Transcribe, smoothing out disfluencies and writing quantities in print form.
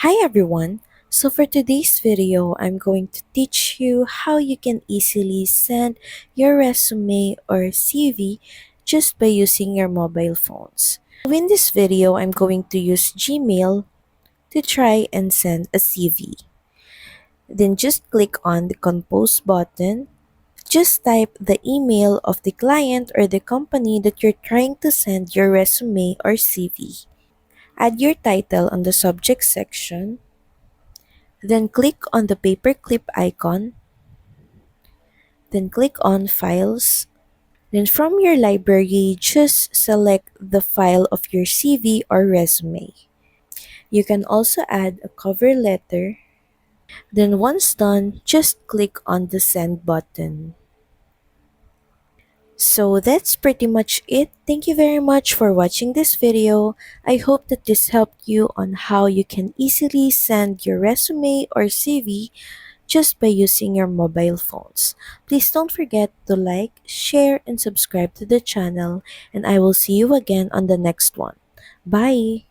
Hi everyone! So for today's video, I'm going to teach you how you can easily send your resume or CV just by using your mobile phones. So in this video, I'm going to use Gmail to try and send a CV. Then just click on the compose button. Just type the email of the client or the company that you're trying to send your resume or CV. Add your title on the subject section. Then click on the paperclip icon. Then click on Files. Then from your library, just select the file of your CV or resume. You can also add a cover letter. Then once done, just click on the Send button. So that's pretty much it. Thank you very much for watching this video. I hope that this helped you on how you can easily send your resume or CV just by using your mobile phones. Please don't forget to like, share, and subscribe to the channel, and I will see you again on the next one. Bye!